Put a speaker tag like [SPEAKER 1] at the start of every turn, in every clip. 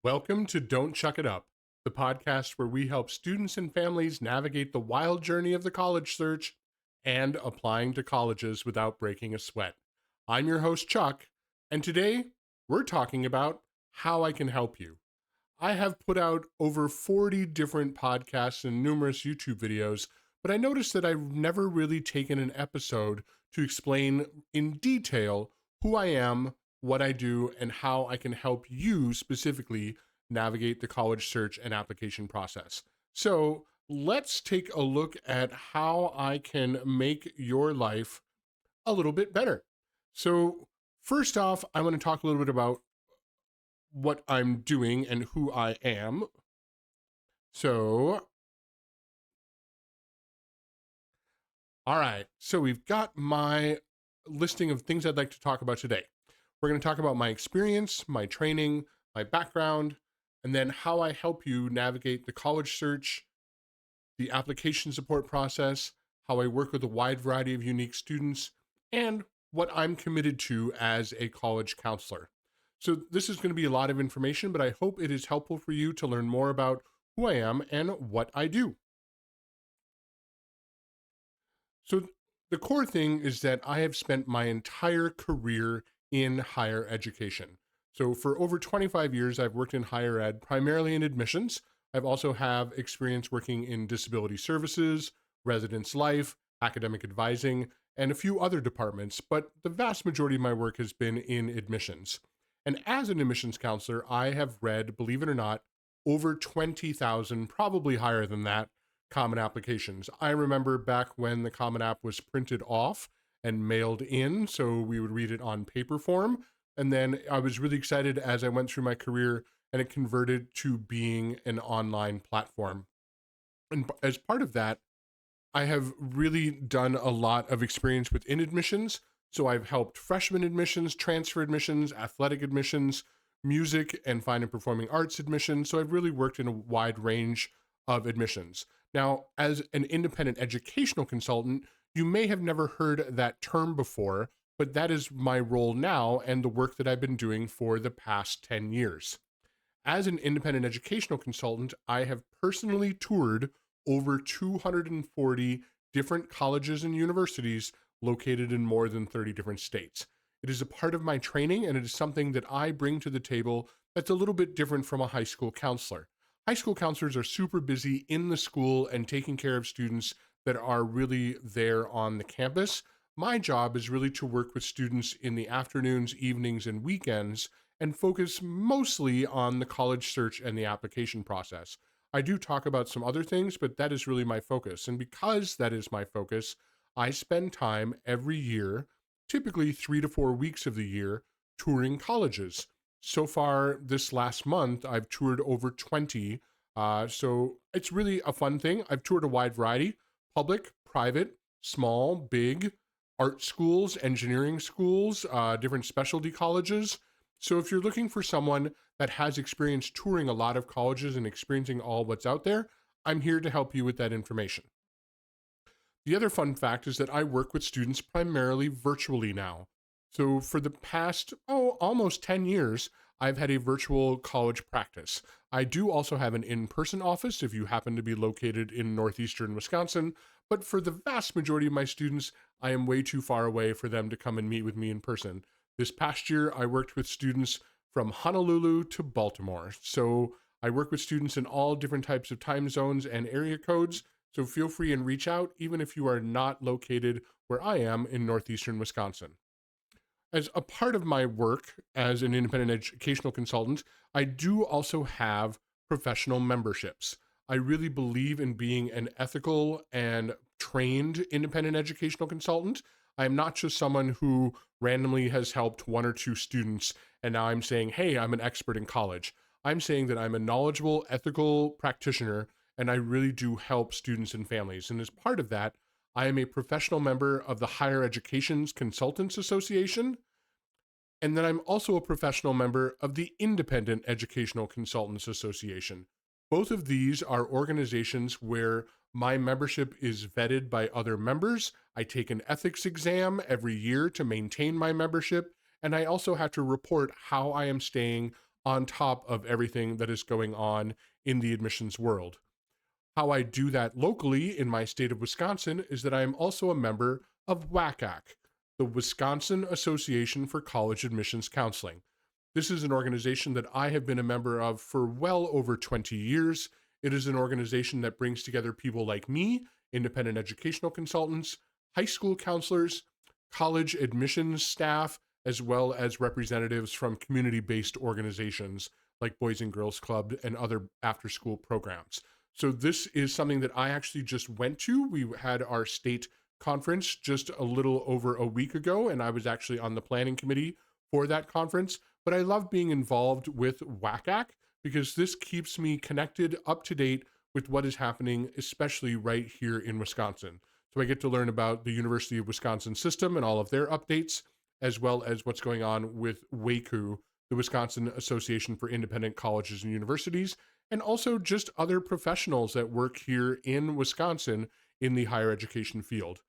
[SPEAKER 1] Welcome to Don't Chuck It Up, the podcast where we help students and families navigate the wild journey of the college search and applying to colleges without breaking a sweat. I'm your host, Chuck, and today we're talking about how I can help you. I have put out over 40 different podcasts and numerous YouTube videos, but I noticed that I've never really taken an episode to explain in detail who I am, what I do, and how I can help you specifically navigate the college search and application process. So let's take a look at how I can make your life a little bit better. So, first off, I want to talk a little bit about what I'm doing and who I am. So, all right. So we've got my listing of things I'd like to talk about today. We're going to talk about my experience, my training, my background, and then how I help you navigate the college search, the application support process, how I work with a wide variety of unique students, and what I'm committed to as a college counselor. So this is going to be a lot of information, but I hope it is helpful for you to learn more about who I am and what I do. So the core thing is that I have spent my entire career in higher education. So for over 25 years, I've worked in higher ed, primarily in admissions. I've also have experience working in disability services, residence life, academic advising, and a few other departments, but the vast majority of my work has been in admissions. And as an admissions counselor, I have read, believe it or not, over 20,000, probably higher than that, Common applications. I remember back when the Common App was printed off and mailed in, so we would read it on paper form. And then I was really excited as I went through my career and it converted to being an online platform. And as part of that, I have really done a lot of experience within admissions. So I've helped freshman admissions, transfer admissions, athletic admissions, music and fine and performing arts admissions. So I've really worked in a wide range of admissions. Now, as an independent educational consultant, you may have never heard that term before, but that is my role now and the work that I've been doing for the past 10 years. As an independent educational consultant, I have personally toured over 240 different colleges and universities located in more than 30 different states. It is a part of my training and it is something that I bring to the table that's a little bit different from a high school counselor. High school counselors are super busy in the school and taking care of students that are really there on the campus. My job is really to work with students in the afternoons, evenings, and weekends and focus mostly on the college search and the application process. I do talk about some other things, but that is really my focus. And because that is my focus, I spend time every year, typically 3 to 4 weeks of the year, touring colleges. So far, this last month, I've toured over 20. So it's really a fun thing. I've toured a wide variety: public, private, small, big, art schools, engineering schools, different specialty colleges. So if you're looking for someone that has experience touring a lot of colleges and experiencing all what's out there, I'm here to help you with that information. The other fun fact is that I work with students primarily virtually now. So for the past, almost 10 years, I've had a virtual college practice. I do also have an in-person office if you happen to be located in northeastern Wisconsin, but for the vast majority of my students, I am way too far away for them to come and meet with me in person. This past year, I worked with students from Honolulu to Baltimore. So I work with students in all different types of time zones and area codes. So feel free and reach out, even if you are not located where I am in northeastern Wisconsin. As a part of my work as an independent educational consultant, I do also have professional memberships. I really believe in being an ethical and trained independent educational consultant. I am not just someone who randomly has helped one or two students and now I'm saying, hey, I'm an expert in college. I'm saying that I'm a knowledgeable, ethical practitioner and I really do help students and families. And as part of that, I am a professional member of the Higher Education's Consultants Association. And then I'm also a professional member of the Independent Educational Consultants Association. Both of these are organizations where my membership is vetted by other members. I take an ethics exam every year to maintain my membership. And I also have to report how I am staying on top of everything that is going on in the admissions world. How I do that locally in my state of Wisconsin is that I am also a member of WACAC, the Wisconsin Association for College Admissions Counseling. This is an organization that I have been a member of for well over 20 years. It is an organization that brings together people like me, independent educational consultants, high school counselors, college admissions staff, as well as representatives from community-based organizations like Boys and Girls Club and other after-school programs. So this is something that I actually just went to. We had our state conference just a little over a week ago, and I was actually on the planning committee for that conference. But I love being involved with WACAC because this keeps me connected, up to date with what is happening, especially right here in Wisconsin. So I get to learn about the University of Wisconsin system and all of their updates, as well as what's going on with WACU, the Wisconsin Association for Independent Colleges and Universities, and also just other professionals that work here in Wisconsin in the higher education field.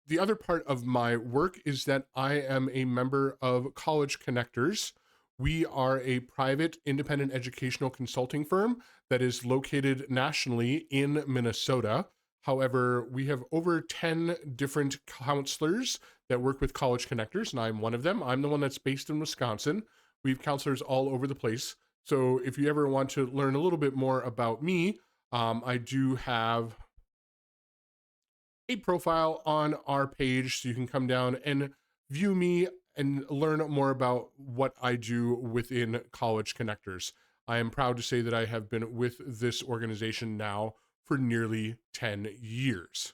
[SPEAKER 1] The other part of my work is that I am a member of College Connectors. We are a private independent educational consulting firm that is located nationally in Minnesota. However, we have over 10 different counselors that work with College Connectors, and I'm one of them. I'm the one that's based in Wisconsin. We have counselors all over the place. So if you ever want to learn a little bit more about me, I do have a profile on our page, so you can come down and view me and learn more about what I do within College Connectors. I am proud to say that I have been with this organization now for nearly 10 years.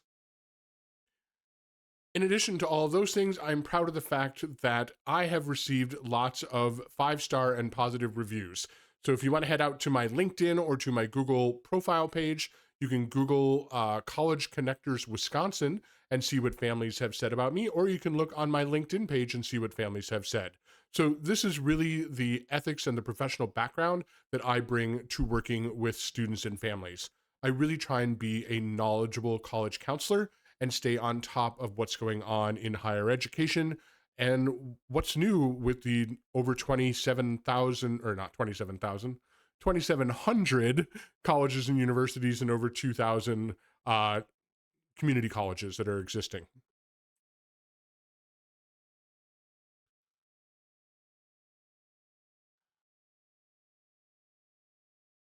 [SPEAKER 1] In addition to all of those things, I'm proud of the fact that I have received lots of 5-star and positive reviews. So if you want to head out to my LinkedIn or to my Google profile page, you can Google College Connectors Wisconsin and see what families have said about me, or you can look on my LinkedIn page and see what families have said. So this is really the ethics and the professional background that I bring to working with students and families. I really try and be a knowledgeable college counselor and stay on top of what's going on in higher education and what's new with the over 27,000, or not 27,000, 2,700 colleges and universities and over 2,000 community colleges that are existing.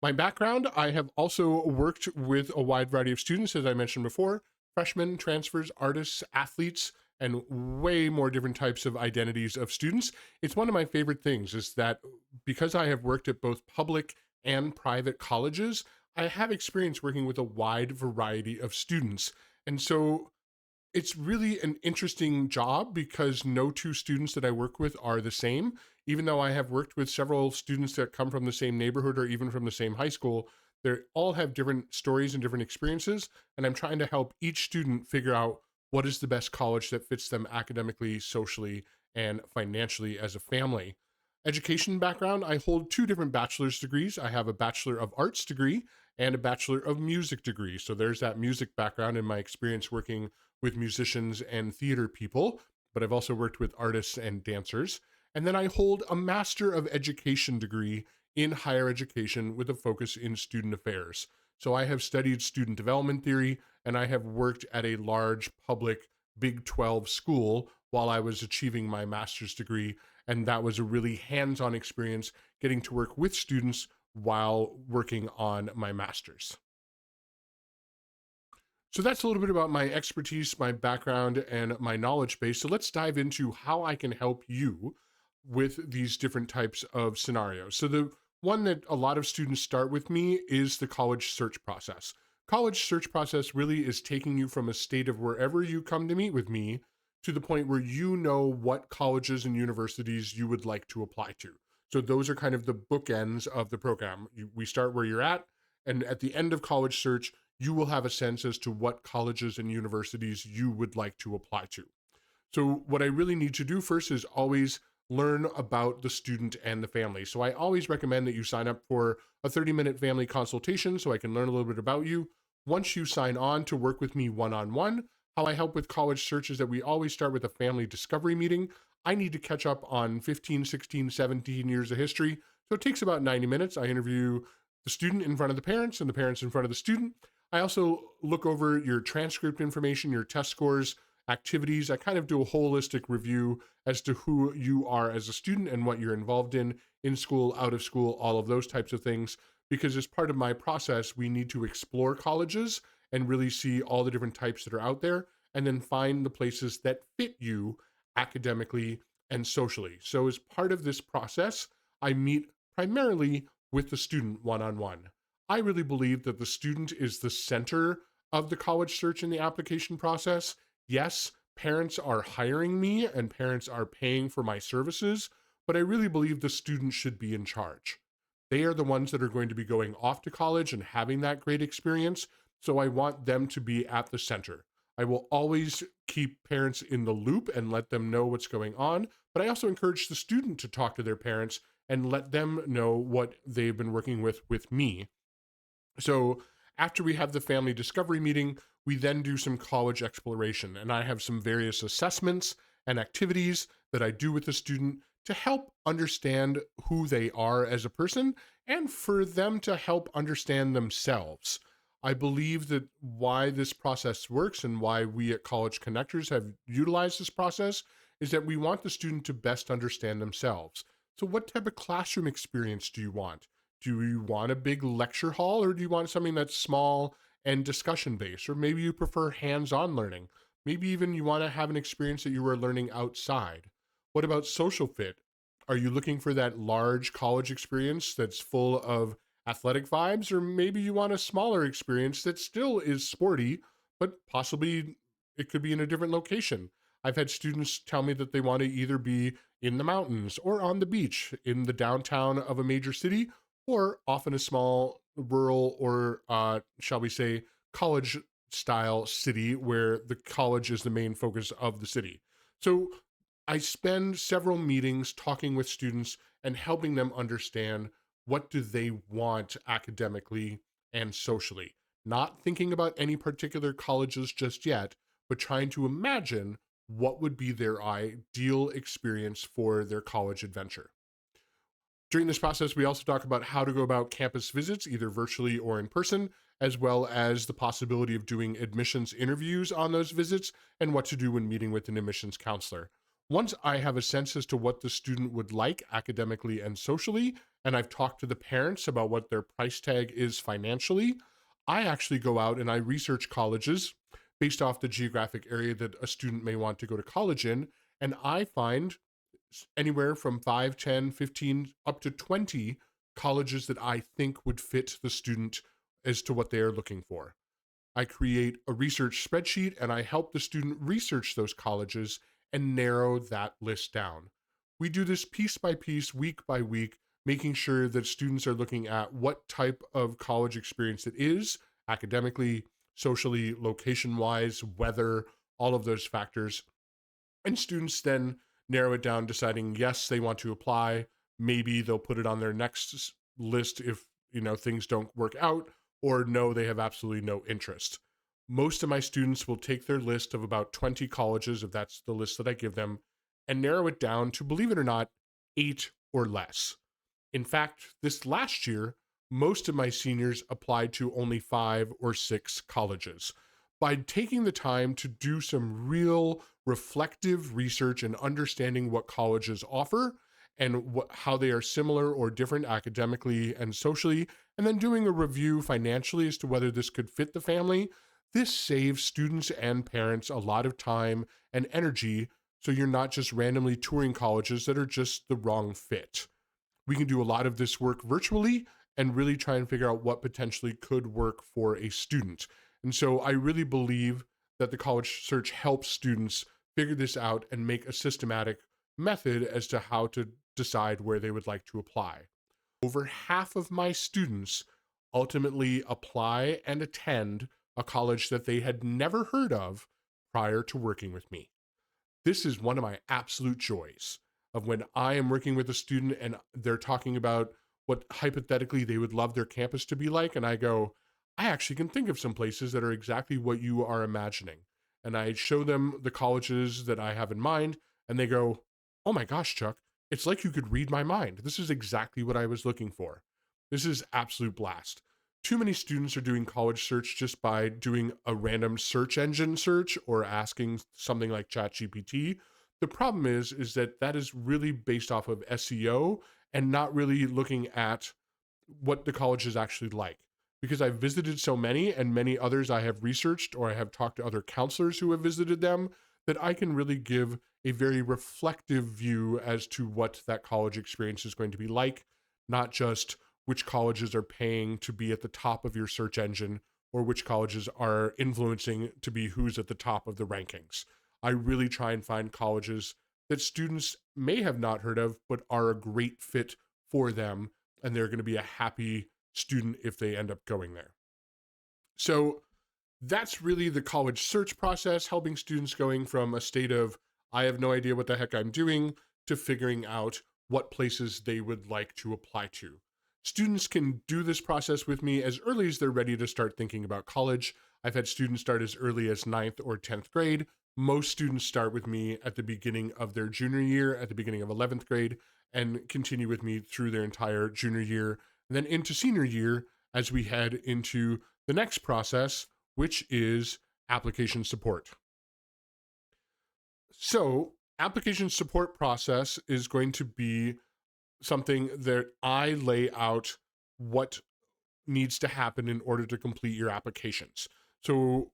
[SPEAKER 1] My background, I have also worked with a wide variety of students, as I mentioned before, freshmen, transfers, artists, athletes, and way more different types of identities of students. It's one of my favorite things is that because I have worked at both public and private colleges, I have experience working with a wide variety of students. And so it's really an interesting job because no two students that I work with are the same. Even though I have worked with several students that come from the same neighborhood or even from the same high school, they all have different stories and different experiences. And I'm trying to help each student figure out what is the best college that fits them academically, socially, and financially as a family. Education background, I hold 2 different bachelor's degrees. I have a Bachelor of Arts degree and a Bachelor of Music degree. So there's that music background in my experience working with musicians and theater people, but I've also worked with artists and dancers. And then I hold a Master of Education degree in higher education with a focus in student affairs. So I have studied student development theory, and I have worked at a large public Big 12 school while I was achieving my master's degree. And that was a really hands-on experience getting to work with students while working on my master's. So that's a little bit about my expertise, my background, and my knowledge base. So let's dive into how I can help you with these different types of scenarios. So the one that a lot of students start with me is the college search process. College search process really is taking you from a state of wherever you come to meet with me to the point where you know what colleges and universities you would like to apply to. So those are kind of the bookends of the program. We start where you're at, and at the end of college search, you will have a sense as to what colleges and universities you would like to apply to. So what I really need to do first is always learn about the student and the family. So I always recommend that you sign up for a 30-minute family consultation so I can learn a little bit about you. Once you sign on to work with me one-on-one, How I help with college search is that we always start with a family discovery meeting. I need to catch up on 15, 16, 17 years of history. So it takes about 90 minutes. I interview the student in front of the parents and the parents in front of the student. I also look over your transcript information, your test scores, activities. I kind of do a holistic review as to who you are as a student and what you're involved in school, out of school, all of those types of things. Because as part of my process, we need to explore colleges and really see all the different types that are out there and then find the places that fit you academically and socially. So as part of this process, I meet primarily with the student one-on-one. I really believe that the student is the center of the college search and the application process. Yes, parents are hiring me and parents are paying for my services, but I really believe the student should be in charge. They are the ones that are going to be going off to college and having that great experience. So I want them to be at the center. I will always keep parents in the loop and let them know what's going on, but I also encourage the student to talk to their parents and let them know what they've been working with me. So after we have the family discovery meeting, we then do some college exploration, and I have some various assessments and activities that I do with the student to help understand who they are as a person and for them to help understand themselves. I believe that why this process works and why we at College Connectors have utilized this process is that we want the student to best understand themselves. So what type of classroom experience do you want? Do you want a big lecture hall or do you want something that's small and discussion based? Or maybe you prefer hands-on learning. Maybe even you want to have an experience that you are learning outside. What about social fit? Are you looking for that large college experience that's full of athletic vibes? Or maybe you want a smaller experience that still is sporty, but possibly it could be in a different location. I've had students tell me that they want to either be in the mountains or on the beach in the downtown of a major city or often a small rural or shall we say college style city where the college is the main focus of the city. So I spend several meetings talking with students and helping them understand what do they want academically and socially. Not thinking about any particular colleges just yet, but trying to imagine what would be their ideal experience for their college adventure. During this process, we also talk about how to go about campus visits, either virtually or in person, as well as the possibility of doing admissions interviews on those visits and what to do when meeting with an admissions counselor. Once I have a sense as to what the student would like academically and socially, and I've talked to the parents about what their price tag is financially, I actually go out and I research colleges based off the geographic area that a student may want to go to college in, and I find anywhere from 5, 10, 15, up to 20 colleges that I think would fit the student as to what they are looking for. I create a research spreadsheet and I help the student research those colleges and narrow that list down. We do this piece by piece, week by week, making sure that students are looking at what type of college experience it is, academically, socially, location wise, weather, all of those factors, and students then narrow it down, deciding yes, they want to apply. Maybe they'll put it on their next list if things don't work out, or no, they have absolutely no interest. Most of my students will take their list of about 20 colleges, if that's the list that I give them, and narrow it down to, believe it or not, 8 or less. In fact, this last year, most of my seniors applied to only 5 or 6 colleges. By taking the time to do some real reflective research and understanding what colleges offer and how they are similar or different academically and socially, and then doing a review financially as to whether this could fit the family, this saves students and parents a lot of time and energy, so you're not just randomly touring colleges that are just the wrong fit. We can do a lot of this work virtually and really try and figure out what potentially could work for a student. And so I really believe that the college search helps students figure this out and make a systematic method as to how to decide where they would like to apply. Over half of my students ultimately apply and attend a college that they had never heard of prior to working with me. This is one of my absolute joys of when I am working with a student and they're talking about what hypothetically they would love their campus to be like. And I go, I actually can think of some places that are exactly what you are imagining. and I show them the colleges that I have in mind, and they go, "Oh my gosh, Chuck, it's like you could read my mind. This is exactly what I was looking for." This is absolute blast. Too many students are doing college search just by doing a random search engine search or asking something like ChatGPT. The problem is that that is really based off of SEO and not really looking at what the college is actually like. Because I've visited so many, and many others I have researched, or I have talked to other counselors who have visited them, that I can really give a very reflective view as to what that college experience is going to be like, not just which colleges are paying to be at the top of your search engine or which colleges are influencing to be who's at the top of the rankings. I really try and find colleges that students may have not heard of, but are a great fit for them, and they're going to be a happy student if they end up going there. So that's really the college search process, helping students going from a state of, I have no idea what the heck I'm doing, to figuring out what places they would like to apply to. Students can do this process with me as early as they're ready to start thinking about college. I've had students start as early as 9th or 10th grade. Most students start with me at the beginning of their junior year, at the beginning of 11th grade, and continue with me through their entire junior year, and then into senior year as we head into the next process, which is application support. So, application support process is going to be something that I lay out what needs to happen in order to complete your applications. So,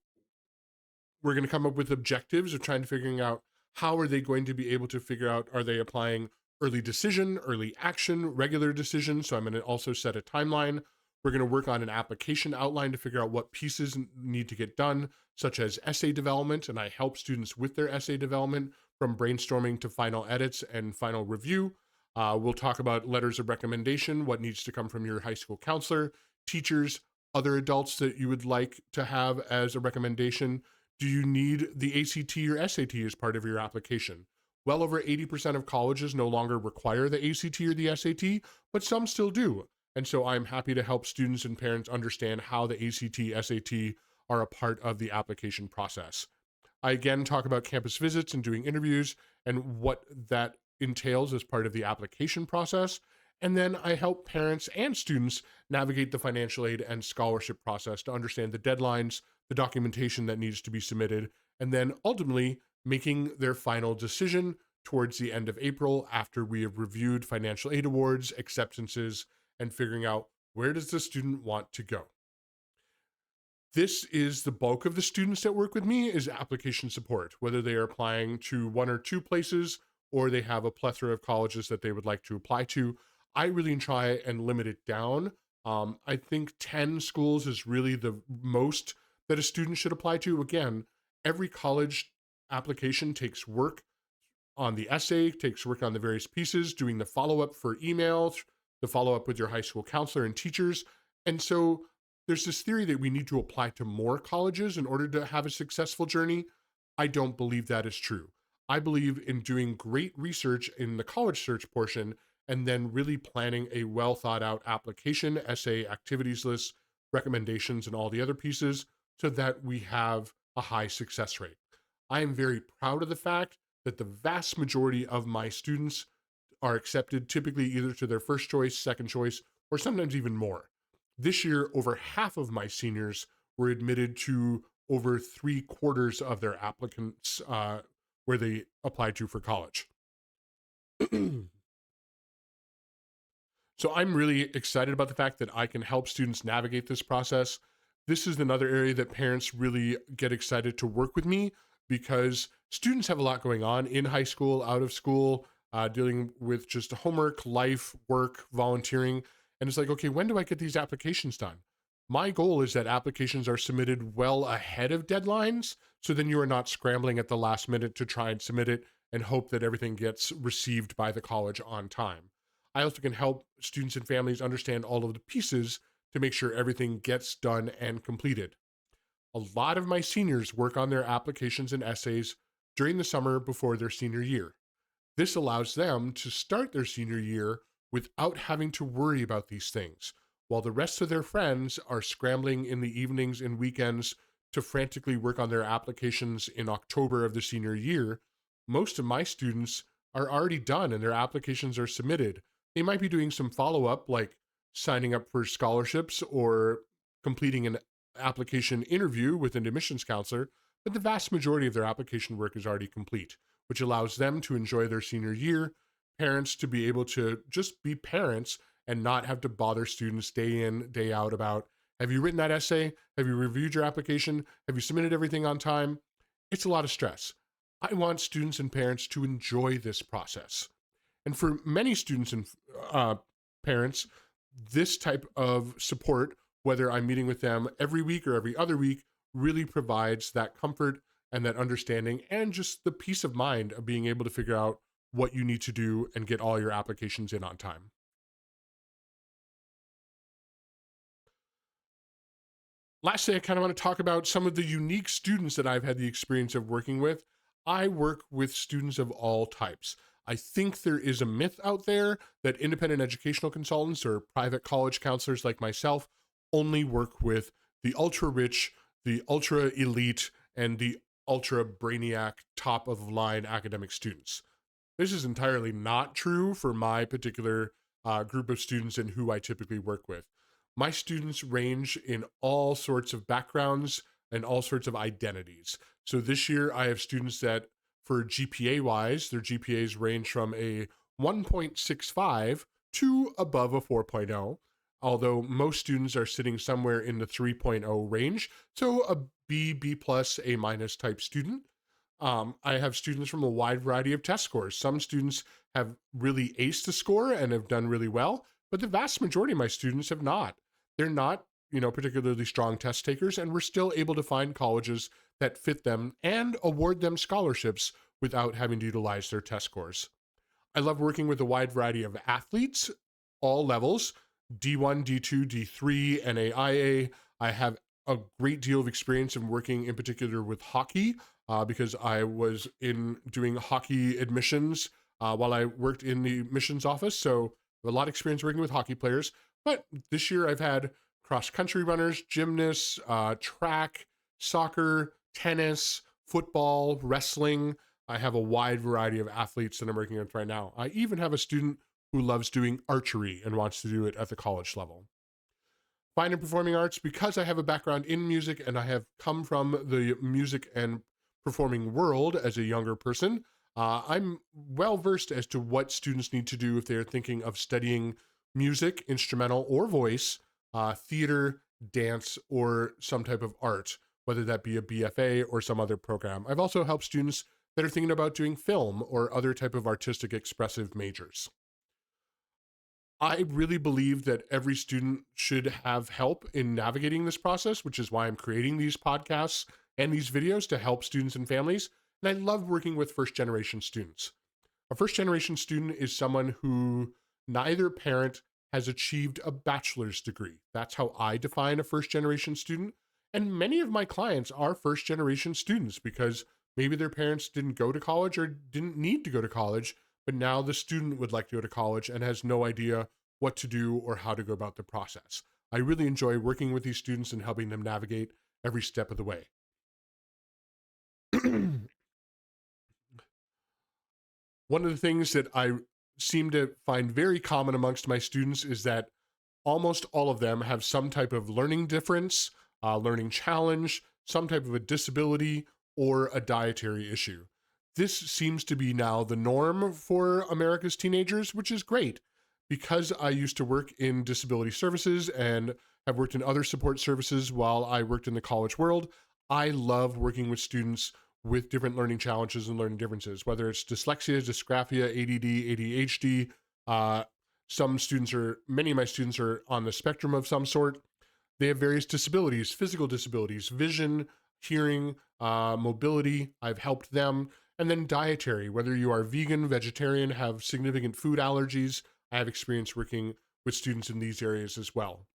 [SPEAKER 1] we're going to come up with objectives of trying to figuring out how are they going to be able to figure out, are they applying early decision, early action, regular decision. So I'm going to also set a timeline. We're going to work on an application outline to figure out what pieces need to get done, such as essay development. And I help students with their essay development from brainstorming to final edits and final review. We'll talk about letters of recommendation, what needs to come from your high school counselor, teachers, other adults that you would like to have as a recommendation. Do you need the ACT or SAT as part of your application? Well over 80% of colleges no longer require the ACT or the SAT, but some still do. And so I'm happy to help students and parents understand how the ACT, SAT are a part of the application process. I again talk about campus visits and doing interviews and what that entails as part of the application process. And then I help parents and students navigate the financial aid and scholarship process to understand the deadlines, the documentation that needs to be submitted, and then ultimately making their final decision towards the end of April after we have reviewed financial aid awards, acceptances, and figuring out where does the student want to go. This is the bulk of the students that work with me is application support, whether they are applying to one or two places or they have a plethora of colleges that they would like to apply to. I really try and limit it down. I think 10 schools is really the most that a student should apply to. Again, every college application takes work on the essay, takes work on the various pieces, doing the follow-up for emails, the follow-up with your high school counselor and teachers. And so there's this theory that we need to apply to more colleges in order to have a successful journey. I don't believe that is true. I believe in doing great research in the college search portion and then really planning a well thought out application, essay, activities list, recommendations, and all the other pieces so that we have a high success rate. I am very proud of the fact that the vast majority of my students are accepted typically either to their first choice, second choice, or sometimes even more. This year, over half of my seniors were admitted to over 3/4 of their applicants where they applied to for college. So I'm really excited about the fact that I can help students navigate this process. This is another area that parents really get excited to work with me because students have a lot going on in high school, out of school, dealing with just homework, life, work, volunteering. And it's like, okay, when do I get these applications done? My goal is that applications are submitted well ahead of deadlines. So then you are not scrambling at the last minute to try and submit it and hope that everything gets received by the college on time. I also can help students and families understand all of the pieces to make sure everything gets done and completed. A lot of my seniors work on their applications and essays during the summer before their senior year. This allows them to start their senior year without having to worry about these things, while the rest of their friends are scrambling in the evenings and weekends to frantically work on their applications in October of the senior year, most of my students are already done and their applications are submitted. They might be doing some follow-up, like signing up for scholarships or completing an application interview with an admissions counselor, but the vast majority of their application work is already complete, which allows them to enjoy their senior year, parents to be able to just be parents and not have to bother students day in, day out about, have you written that essay? Have you reviewed your application? Have you submitted everything on time? It's a lot of stress. I want students and parents to enjoy this process. And for many students and parents, this type of support, whether I'm meeting with them every week or every other week, really provides that comfort and that understanding and just the peace of mind of being able to figure out what you need to do and get all your applications in on time. Lastly, I kind of want to talk about some of the unique students that I've had the experience of working with. I work with students of all types. I think there is a myth out there that independent educational consultants or private college counselors like myself only work with the ultra rich, the ultra elite, and the ultra brainiac top of the line academic students. This is entirely not true for my particular group of students and who I typically work with. My students range in all sorts of backgrounds and all sorts of identities. So this year I have students that, for GPA wise, their GPAs range from a 1.65 to above a 4.0, although most students are sitting somewhere in the 3.0 range. So a B, B plus, A minus type student. I have students from a wide variety of test scores. Some students have really aced the score and have done really well, but the vast majority of my students have not. They're not, particularly strong test takers, and we're still able to find colleges that fit them and award them scholarships without having to utilize their test scores. I love working with a wide variety of athletes, all levels, D1, D2, D3, NAIA. I have a great deal of experience in working in particular with hockey because I was doing hockey admissions while I worked in the admissions office. So I have a lot of experience working with hockey players. But this year I've had cross-country runners, gymnasts, track, soccer, tennis, football, wrestling. I have a wide variety of athletes that I'm working with right now. I even have a student who loves doing archery and wants to do it at the college level. Fine and performing arts, because I have a background in music and I have come from the music and performing world as a younger person, I'm well versed as to what students need to do if they're thinking of studying music, instrumental or voice, theater, dance, or some type of art, whether that be a BFA or some other program. I've also helped students that are thinking about doing film or other type of artistic expressive majors. I really believe that every student should have help in navigating this process, which is why I'm creating these podcasts and these videos to help students and families. And I love working with first-generation students. A first-generation student is someone who neither parent has achieved a bachelor's degree. That's how I define a first-generation student. And many of my clients are first-generation students because maybe their parents didn't go to college or didn't need to go to college, but now the student would like to go to college and has no idea what to do or how to go about the process. I really enjoy working with these students and helping them navigate every step of the way. One of the things that I seem to find very common amongst my students is that almost all of them have some type of learning difference, learning challenge, some type of a disability, or a dietary issue. This seems to be now the norm for America's teenagers, which is great. Because I used to work in disability services and have worked in other support services while I worked in the college world, I love working with students with different learning challenges and learning differences, whether it's dyslexia, dysgraphia, ADD, ADHD. Many of my students are on the spectrum of some sort. They have various disabilities, physical disabilities, vision, hearing, mobility. I've helped them. And then dietary, whether you are vegan, vegetarian, have significant food allergies, I have experience working with students in these areas as well.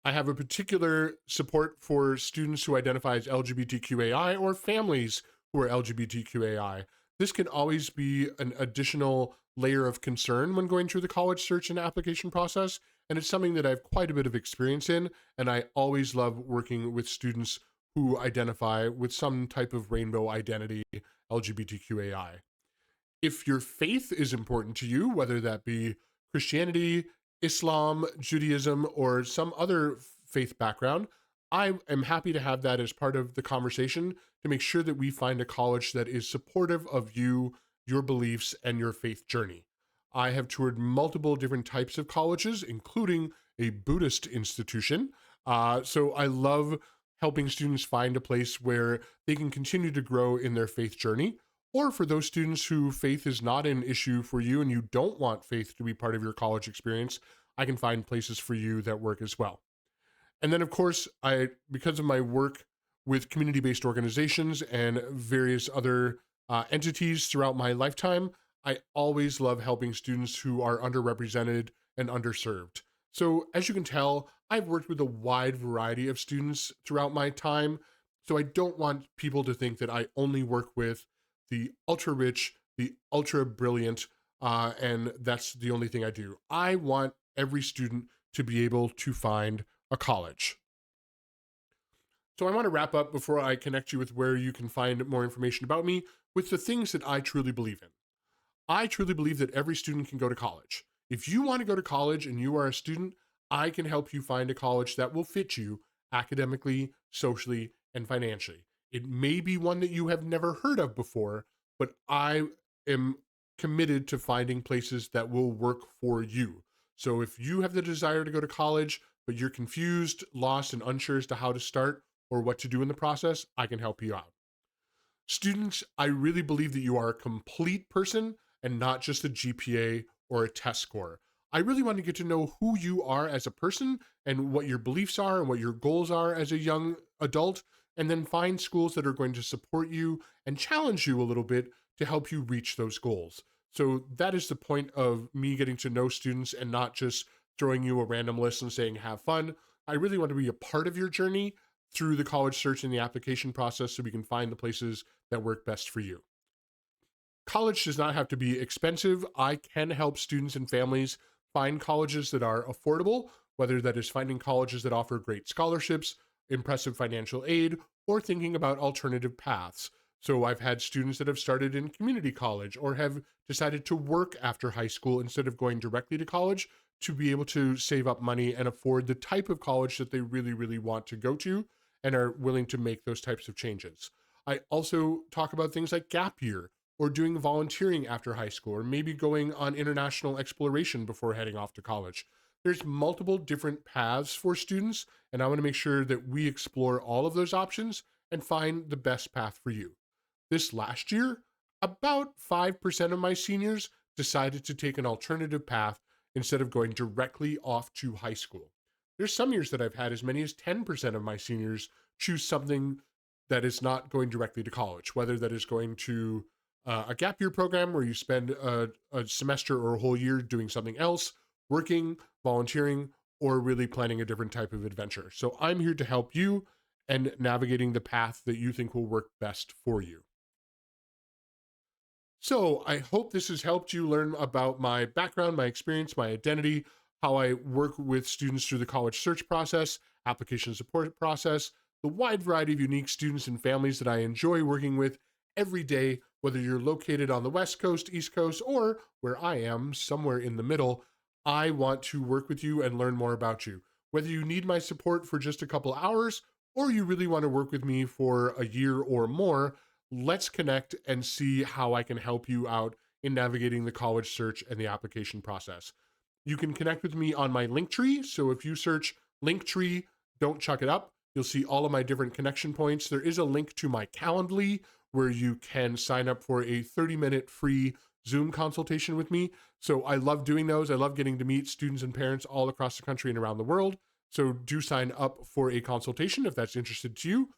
[SPEAKER 1] I have a particular support for students who identify as LGBTQAI or families who are LGBTQAI. This can always be an additional layer of concern when going through the college search and application process, and it's something that I have quite a bit of experience in, and I always love working with students who identify with some type of rainbow identity, LGBTQAI. If your faith is important to you, whether that be Christianity, Islam, Judaism, or some other faith background, I am happy to have that as part of the conversation to make sure that we find a college that is supportive of you, your beliefs, and your faith journey. I have toured multiple different types of colleges, including a Buddhist institution. So I love helping students find a place where they can continue to grow in their faith journey. Or for those students who faith is not an issue for you and you don't want faith to be part of your college experience, I can find places for you that work as well. And then, of course, because of my work with community-based organizations and various other entities throughout my lifetime, I always love helping students who are underrepresented and underserved. So as you can tell, I've worked with a wide variety of students throughout my time. So I don't want people to think that I only work with the ultra rich, the ultra brilliant, and that's the only thing I do. I want every student to be able to find a college. So I want to wrap up before I connect you with where you can find more information about me with the things that I truly believe in. I truly believe that every student can go to college. If you want to go to college and you are a student, I can help you find a college that will fit you academically, socially, and financially. It may be one that you have never heard of before, but I am committed to finding places that will work for you. So if you have the desire to go to college, but you're confused, lost, and unsure as to how to start or what to do in the process, I can help you out. Students, I really believe that you are a complete person and not just a GPA or a test score. I really want to get to know who you are as a person and what your beliefs are and what your goals are as a young adult, and then find schools that are going to support you and challenge you a little bit to help you reach those goals. So that is the point of me getting to know students and not just throwing you a random list and saying, have fun. I really want to be a part of your journey through the college search and the application process so we can find the places that work best for you. College does not have to be expensive. I can help students and families find colleges that are affordable, whether that is finding colleges that offer great scholarships, impressive financial aid, or thinking about alternative paths. So I've had students that have started in community college or have decided to work after high school instead of going directly to college to be able to save up money and afford the type of college that they really, really want to go to and are willing to make those types of changes. I also talk about things like gap year or doing volunteering after high school, or maybe going on international exploration before heading off to college. There's multiple different paths for students, and I want to make sure that we explore all of those options and find the best path for you. This last year, about 5% of my seniors decided to take an alternative path instead of going directly off to high school. There's some years that I've had as many as 10% of my seniors choose something that is not going directly to college, whether that is going to a gap year program where you spend a semester or a whole year doing something else, working, volunteering, or really planning a different type of adventure. So I'm here to help you and navigating the path that you think will work best for you. So I hope this has helped you learn about my background, my experience, my identity, how I work with students through the college search process, application support process, the wide variety of unique students and families that I enjoy working with every day, whether you're located on the West Coast, East Coast, or where I am, somewhere in the middle. I want to work with you and learn more about you. Whether you need my support for just a couple hours or you really want to work with me for a year or more, let's connect and see how I can help you out in navigating the college search and the application process. You can connect with me on my Linktree. So if you search Linktree, don't chuck it up, you'll see all of my different connection points. There is a link to my Calendly where you can sign up for a 30-minute free Zoom consultation with me. So I love doing those. I love getting to meet students and parents all across the country and around the world. So do sign up for a consultation if that's interested to you.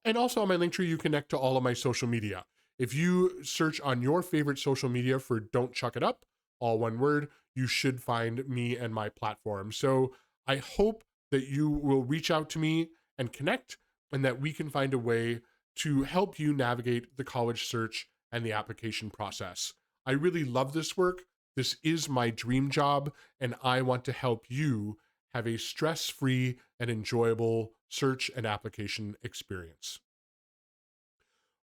[SPEAKER 1] And also on my Linktree, you connect to all of my social media. If you search on your favorite social media for Don't Chuck It Up, all one word, you should find me and my platform. So I hope that you will reach out to me and connect, and that we can find a way to help you navigate the college search and the application process. I really love this work. This is my dream job, and I want to help you have a stress-free and enjoyable search and application experience.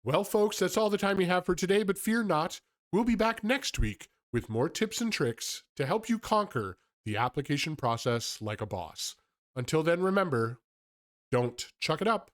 [SPEAKER 1] Well, folks, that's all the time we have for today, but fear not, we'll be back next week with more tips and tricks to help you conquer the application process like a boss. Until then, remember, don't chuck it up.